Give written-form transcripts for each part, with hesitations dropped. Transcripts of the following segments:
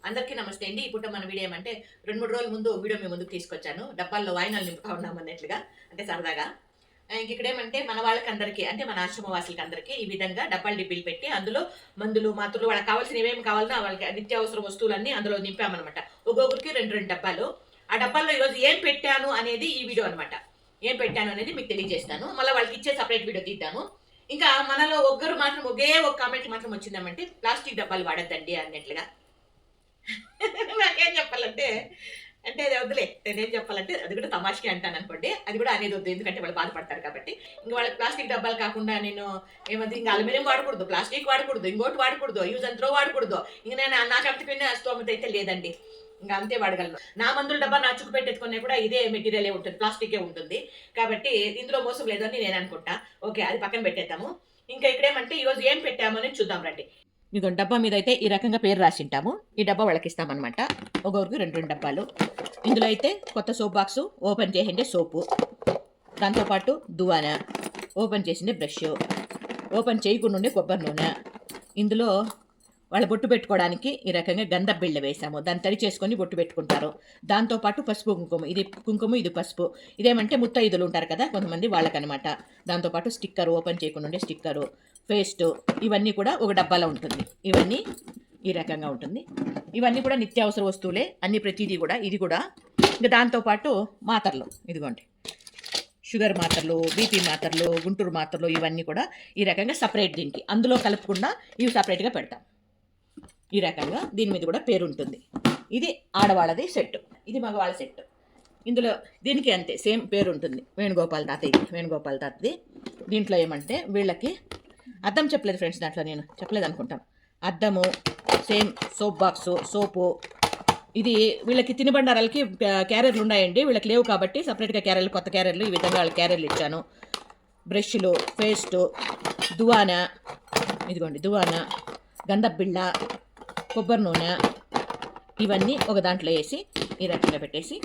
అందరికీ నమస్తే అండి. ఇప్పుడు మన వీడియో ఏమంటే 2, 3 రోజుల ముందు వీడియో మీ ముందుకు తీసుకొచ్చాను. డబ్బాల్లో వాయినాలు నింపుతా ఉన్నాం అన్నట్లుగా, అంటే సరదాగా. ఇక్కడేమంటే మన వాళ్ళకందరికీ అంటే మన ఆశ్రమ వాసులకందరికీ ఈ విధంగా డబ్బాలు డిబ్బీలు పెట్టి అందులో మందులు, మాత్రలు వాళ్ళకి కావాల్సిన ఏమేమి కావాలనో వాళ్ళకి నిత్యావసర వస్తువులన్నీ అందులో నింపామనమాట. ఒక్కొక్కరికి 2 డబ్బాలు. ఆ డబ్బాల్లో ఈరోజు ఏం పెట్టాను అనేది ఈ వీడియో అనమాట. ఏం పెట్టాను అనేది మీకు తెలియజేస్తాను. మళ్ళీ వాళ్ళకి ఇచ్చే సపరేట్ వీడియో తీద్దాము. ఇంకా మనలో ఒక్కరు మాత్రం ఒకే ఒక కామెంట్ మాత్రం వచ్చిందామంటే ప్లాస్టిక్ డబ్బాలు వాడద్దండి అన్నట్లుగా. నాకేం చెప్పాలంటే అంటే అది వద్దులే, నేనేం చెప్పాలంటే అది కూడా తమాషకి అంటాను అనుకోండి. అది కూడా అనేది వద్దు, ఎందుకంటే వాళ్ళు బాధపడతారు కాబట్టి. ఇంకా వాళ్ళకి ప్లాస్టిక్ డబ్బాలు కాకుండా నేను ఏమంది ఇంకా అల్యూమినియం వాడకూడదు, ప్లాస్టిక్ వాడకూడదు, ఇంకోటి వాడకూడదు, యూజ్ అండ్ త్రో వాడకూడదు. ఇంక నేను నాకు అంతకున్న స్తోమత అయితే లేదండి. ఇంకా అంతే వాడగలను. నా మందుల డబ్బా నా చుక్కు పెట్టెత్తుకునే కూడా ఇదే మెటీరియలే ఉంటుంది, ప్లాస్టికే ఉంటుంది. కాబట్టి ఇందులో మోసం లేదు అని నేను అనుకుంటా. ఓకే, అది పక్కన పెట్టేద్దాము. ఇంకా ఇక్కడేమంటే ఈరోజు ఏం పెట్టాము అని చూద్దాం రండి. ఇదో డబ్బా మీద అయితే ఈ రకంగా పేరు రాసింటాము. ఈ డబ్బా వాళ్ళకి ఇస్తామన్నమాట. ఒక్కొక్కరికి 2 డబ్బాలు. ఇందులో అయితే కొత్త సోప్ బాక్సు, ఓపెన్ చేసిండే సోపు, దాంతోపాటు దువాన, ఓపెన్ చేసిండే బ్రష్, ఓపెన్ చేయకుండా ఉండే కొబ్బరి నూనె. ఇందులో వాళ్ళ బొట్టు పెట్టుకోవడానికి ఈ రకంగా గంధం బిళ్ళ వేసాము. దాన్ని తడి చేసుకొని బొట్టు పెట్టుకుంటారు. దాంతోపాటు పసుపు కుంకుమ, ఇది కుంకుమ ఇది పసుపు. ఇదేమంటే ముత్తైదులు ఉంటారు కదా కొంతమంది, వాళ్ళకనమాట. దాంతోపాటు స్టిక్కర్, ఓపెన్ చేయకుండా ఉండే స్టిక్కరు, పేస్టు, ఇవన్నీ కూడా ఒక డబ్బాలో ఉంటుంది. ఇవన్నీ ఈ రకంగా ఉంటుంది. ఇవన్నీ కూడా నిత్యావసర వస్తువులే అన్ని, ప్రతిదీ కూడా. ఇది కూడా ఇంకా దాంతోపాటు మాత్రలు, ఇదిగోండి షుగర్ మాత్రలు, బీపీ మాత్రలు, గుంటూరు మాత్రలు, ఇవన్నీ కూడా ఈ రకంగా సపరేట్. దీనికి అందులో కలపకుండా ఇవి సపరేట్గా పెడతాం. ఈ రకంగా దీని మీద కూడా పేరు ఉంటుంది. ఇది ఆడవాళ్ళది సెట్, ఇది మగవాళ్ళ సెట్. ఇందులో దీనికి అంతే సేమ్ పేరు ఉంటుంది. వేణుగోపాల్ తాత, ఇది వేణుగోపాల్ తాతది. దీంట్లో ఏమంటే వీళ్ళకి అద్దం చెప్పలేదు ఫ్రెండ్స్, దాంట్లో నేను చెప్పలేదు అనుకుంటాను. అద్దము, సేమ్ సోప్ బాక్సు, సోపు. ఇది వీళ్ళకి తినుబండారాలకి క్యారెర్లు ఉన్నాయండి, వీళ్ళకి లేవు కాబట్టి సపరేట్గా క్యారెర్లు, కొత్త క్యారెర్లు, ఈ విధంగా వాళ్ళకి క్యారెర్లు ఇచ్చాను. బ్రష్లు, పేస్టు, దువాన, ఇదిగోండి దువాన, గంధబిళ్ళ, కొబ్బరి నూనె, ఇవన్నీ ఒక దాంట్లో వేసి ఈ రకంగా పెట్టేసి,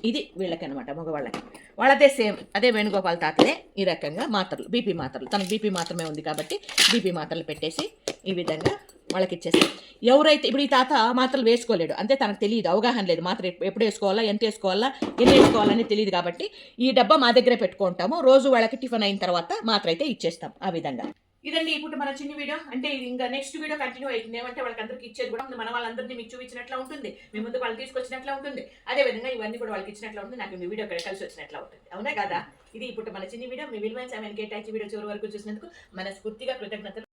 ఇది వీళ్ళకి అనమాట మగవాళ్ళకి. వాళ్ళదే సేమ్ అదే వేణుగోపాల్ తాతలే. ఈ రకంగా మాత్రలు, బీపీ మాత్రలు, తనకు బీపీ మాత్రమే ఉంది కాబట్టి బీపీ మాత్రలు పెట్టేసి ఈ విధంగా వాళ్ళకి ఇచ్చేస్తాం. ఎవరైతే ఇప్పుడు ఈ తాత మాత్రలు వేసుకోలేడు, అంతే తనకు తెలియదు, అవగాహన లేదు, మాత్ర ఎప్పుడు వేసుకోవాలా, ఎంత వేసుకోవాలా, ఎన్ని వేసుకోవాలని తెలియదు కాబట్టి ఈ డబ్బా మా దగ్గరే పెట్టుకుంటాము. రోజు వాళ్ళకి టిఫిన్ అయిన తర్వాత మాత్ర అయితే ఇచ్చేస్తాం. ఆ విధంగా ఇదండి ఇప్పుడు మన చిన్న వీడియో. అంటే ఇంకా నెక్స్ట్ వీడియో కంటిన్యూ అవుతుంది. ఏమంటే వాళ్ళకి అందరికి ఇచ్చేది కూడా మన వాళ్ళందరినీ మీకు చూపించినట్లా ఉంటుంది, మీ ముందు వాళ్ళు తీసుకొచ్చినట్లా ఉంటుంది. అదే విధంగా ఇవన్నీ కూడా వాళ్ళకి ఇచ్చినట్లా ఉంటుంది, నాకు మీ వీడియో కలిసి వచ్చినట్లా ఉంటుంది. అవునా కదా? ఇది ఇప్పుడు మన చిన్న వీడియో. మీ విలువైన సమయాన్ని కేటాయించి వీడియో చివరి వరకు చూసినందుకు మనస్ఫూర్తిగా కృతజ్ఞతలు.